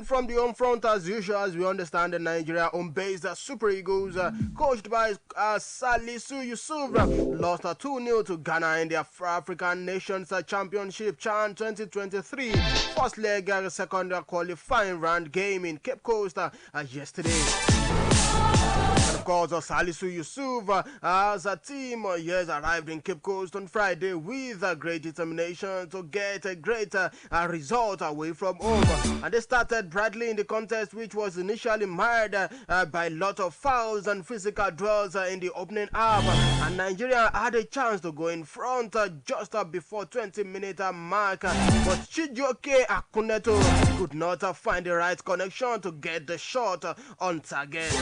from the home front as usual, as we understand the Nigeria home-based Super Eagles, coached by Salisu Yusuf, lost 2-0 to Ghana in the African Nations Championship CHAN 2023 first leg second qualifying round game in Cape Coast yesterday. And of course, Salisu Yusuf as a team arrived in Cape Coast on Friday with great determination to get a great result away from home. And they started brightly in the contest, which was initially marred by a lot of fouls and physical duels in the opening half. And Nigeria had a chance to go in front just before 20-minute mark, but Chijioke Akuneto could not find the right connection to get the shot on target.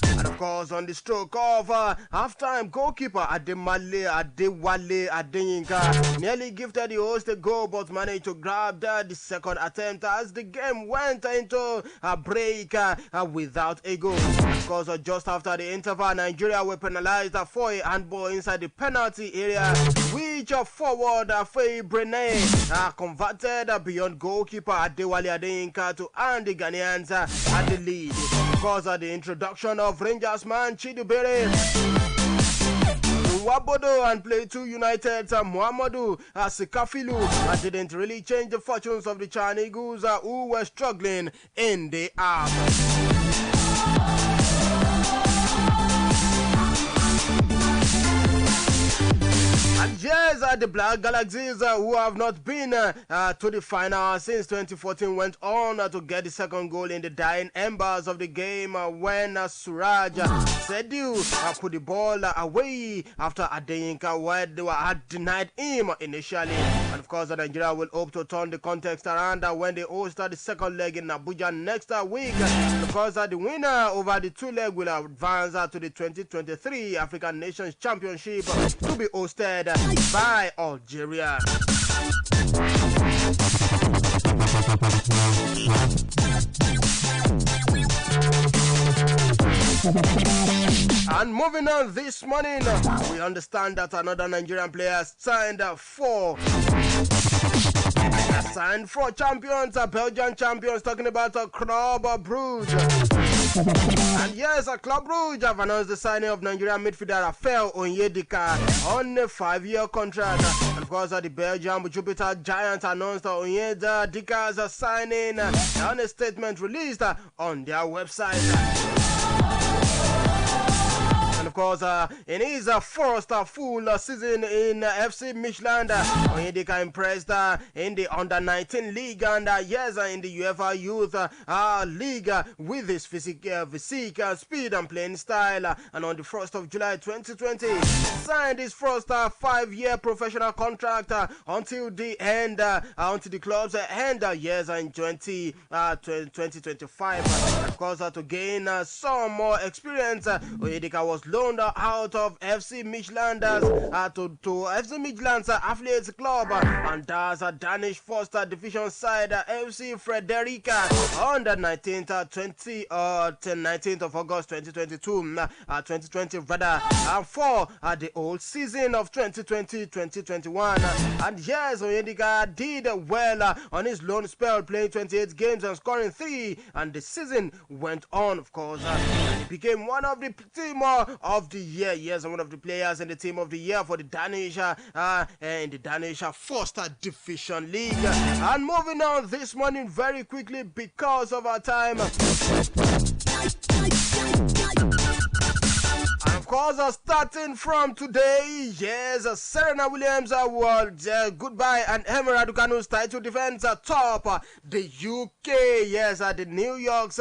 And of course, on the stroke of halftime, goalkeeper Adewale Adeyinka nearly gifted the host a goal but managed to grab the second attempt as the game went into a break without a goal. Of course, just after the interval, Nigeria were penalized for a handball inside the penalty area, which forward Faye Brene converted beyond goalkeeper Adewale Adeyinka to hand the Ghanaians at the lead. Because of the introduction of Rangers man Chidubere Wabodo and Plateau United Muhammadu Sikafilu didn't really change the fortunes of the CHAN Eagles, who were struggling in the half. And yes, the Black Galaxies, who have not been to the final since 2014, went on to get the second goal in the dying embers of the game when Suraj Sediu put the ball away after Adeyinka had denied him initially. And of course, Nigeria will hope to turn the context around when they host the second leg in Abuja next week, because the winner over the two leg will advance to the 2023 African Nations Championship to be hosted by Algeria. And moving on this morning, we understand that another Nigerian player signed for champions, Belgian champions, talking about Club Brugge. And yes, Club Brugge have announced the signing of Nigerian midfielder Rafael Onyedika on a 5-year contract. And of course, the Belgian Jupiter Giants announced Onyedika's signing on a statement released on their website. Of course, in his first full season in FC Michelin, Onyedika impressed in the Under-19 League and yes, in the UEFA Youth League with his physique, speed and playing style. And on the 1st of July 2020, signed his first 5-year professional contract until the end, until the club's end, yes, in 2025. Of course, to gain some more experience, Onyedika was loaned out of FC Michelin to FC Michelin's affiliates club, and that's a Danish first division side FC Frederica on the 19th of August 2020 rather, for the whole season of 2020-2021. And yes, Onyedika did well on his loan spell, playing 28 games and scoring 3, and the season went on, of course, and he became one of the team of the year. Yes, one of the players in the team of the year for the Danish in the Danish first division league. And moving on this morning very quickly because of our time. Of course, starting from today, yes, Serena Williams will goodbye and Emma Raducanu's title defense top the UK. Yes, the New York's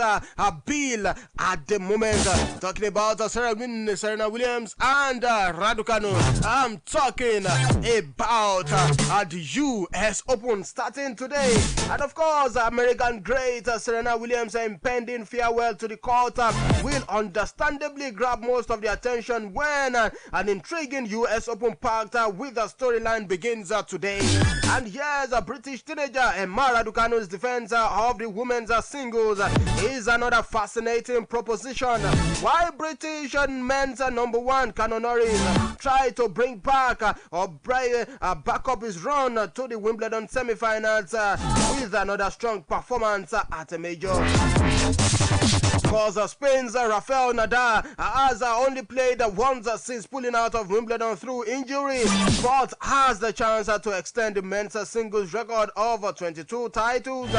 bill at the moment. Talking about Serena Williams and Raducanu. I'm talking about the US Open starting today. And of course, American great Serena Williams impending farewell to the court will understandably grab most of the attention when an intriguing US Open packed with a storyline begins today. And here's a British teenager, Emma Raducanu's defense of the women's singles is another fascinating proposition. Why British men's number one Canon Norris try to bring back or back up his run to the Wimbledon semi-finals with another strong performance at a major. Because Spain's Rafael Nadal has only played once since pulling out of Wimbledon through injury, but has the chance to extend the men's singles record of 22 titles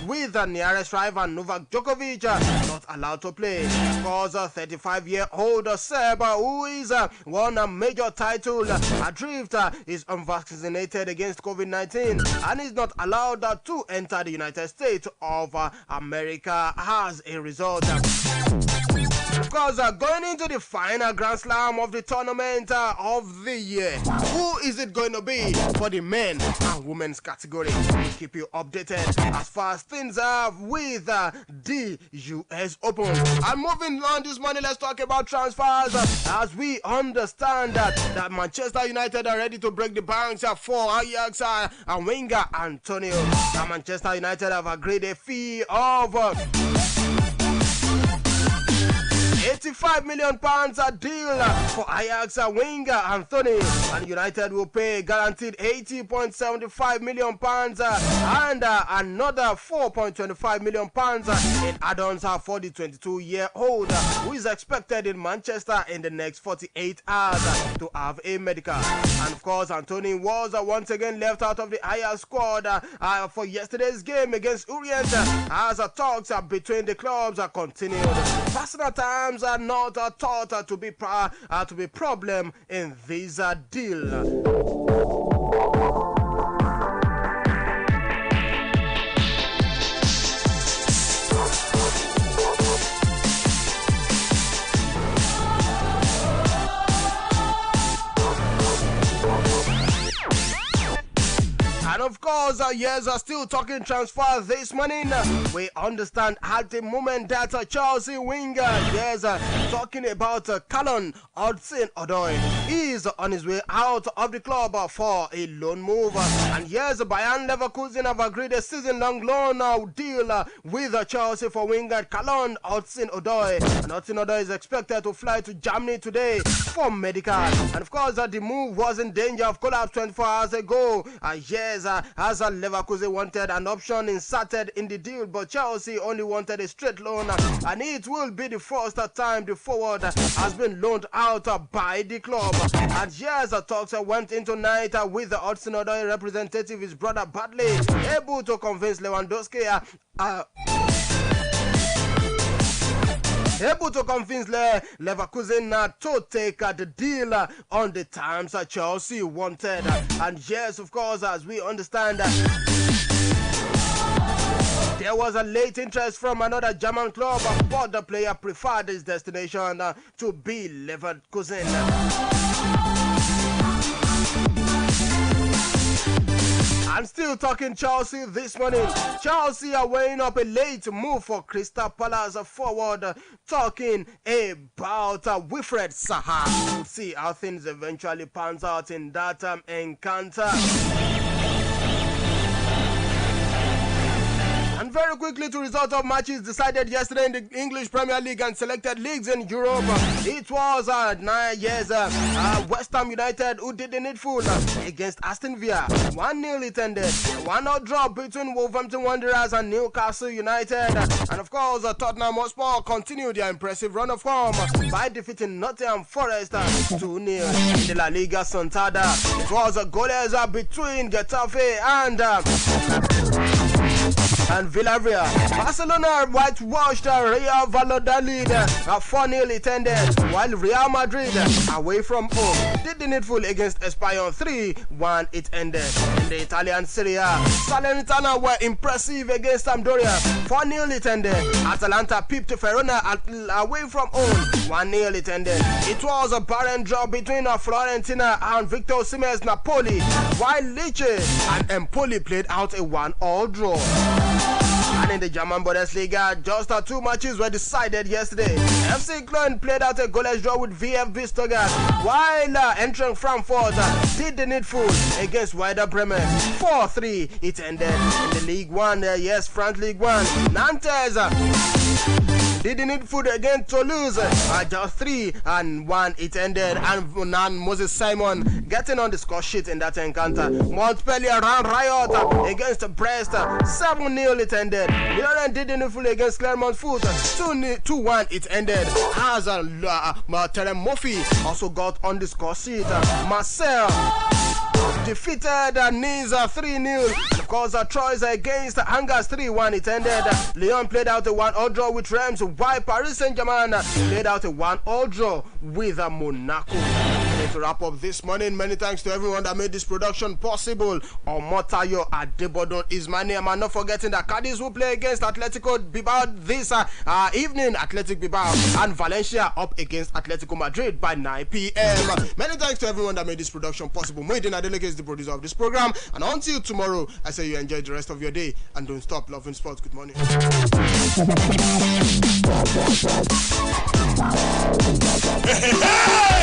with the nearest rival Novak Djokovic not allowed to play. Because 35-year-old Serb, who is won a major title adrift, is unvaccinated against COVID-19 and is not allowed to enter the United States of America as a result. Because going into the final Grand Slam of the tournament of the year, who is it going to be for the men and women's category? We'll keep you updated as far as things are with the US Open. And moving on this morning, let's talk about transfers as we understand that Manchester United are ready to break the banks for Ajax and winger Antonio. And Manchester United have agreed a fee of £85 million a deal for Ajax winger Anthony, and United will pay guaranteed £80.75 million and another £4.25 million in add-ons for the 22-year-old who is expected in Manchester in the next 48 hours to have a medical. And of course, Anthony was once again left out of the Ajax squad for yesterday's game against Orient as talks between the clubs continued. Personal terms are not thought to be problem in this deal. And of course, yes, still talking transfer this morning. We understand at the moment that Chelsea winger, yes, talking about Callum Hudson-Odoi, is on his way out of the club for a loan move. And yes, Bayern Leverkusen have agreed a season-long loan deal with Chelsea for winger Callum Hudson-Odoi. And Hudson-Odoi is expected to fly to Germany today for medical. And of course, the move was in danger of collapse 24 hours ago. Yes, as Leverkusen wanted an option inserted in the deal, but Chelsea only wanted a straight loan, and it will be the first time the forward has been loaned out by the club. And yes, the talks went into night with the Hudson-Odoi representative, his brother Bradley, able to convince Lewandowski Leverkusen to take the deal on the terms Chelsea wanted. And yes, of course, as we understand, there was a late interest from another German club, but the player preferred his destination to be Leverkusen. And still talking Chelsea this morning. Chelsea are weighing up a late move for Crystal Palace forward, talking about Wilfred Zaha. We'll see how things eventually pans out in that encounter. And very quickly, to result of matches decided yesterday in the English Premier League and selected leagues in Europe. It was 9 years West Ham United who did the needful against Aston Villa. 1-0 it ended. 1-0 draw between Wolverhampton Wanderers and Newcastle United. And of course, Tottenham Hotspur continued their impressive run of form by defeating Nottingham Forest 2-0 in the La Liga Santander. It was a goalless between Getafe and Villarreal. Barcelona whitewashed Real Valladolid 4-0 it ended, while Real Madrid away from home did the needful against Espanyol 3-1 it ended. In the Italian Serie A, Salernitana were impressive against Sampdoria 4-0 it ended. Atalanta pipped Verona away from home 1-0 it ended. It was a barren draw between Fiorentina and Victor Osimhen's Napoli, while Lecce and Empoli played out a 1-1 draw. And in the German Bundesliga. Just 2 matches were decided yesterday. FC Köln played out a goalless draw with VfB Stuttgart, while entering Frankfurt did the needful against Werder Bremen. 4-3 it ended in the League One. Yes, France League One. Nantes did the needful against Toulouse. Just 3-1 it ended, and Moses Simon getting on the score sheet in that encounter. Montpellier ran riot against Brest. 7-0 it ended. Lyon did the needful against Clermont Foot. 2-1 it ended, as Terem Murphy also got on the score sheet. Marseille defeated Nice 3-0. Of course, Troyes against Angers 3-1 it ended. Lyon played out a 1-1 draw with Reims, while Paris Saint-Germain played out a 1-1 draw with Monaco. To wrap up this morning, many thanks to everyone that made this production possible. Omotayo Adebodun is my name, and not forgetting that Cadiz will play against Atletico Bilbao this evening. Athletic Bilbao and Valencia up against Atletico Madrid by 9 p.m. Many thanks to everyone that made this production possible. Muhyiddin Adeleke is the producer of this program, and until tomorrow, I say you enjoy the rest of your day and don't stop loving sports. Good morning. Hey!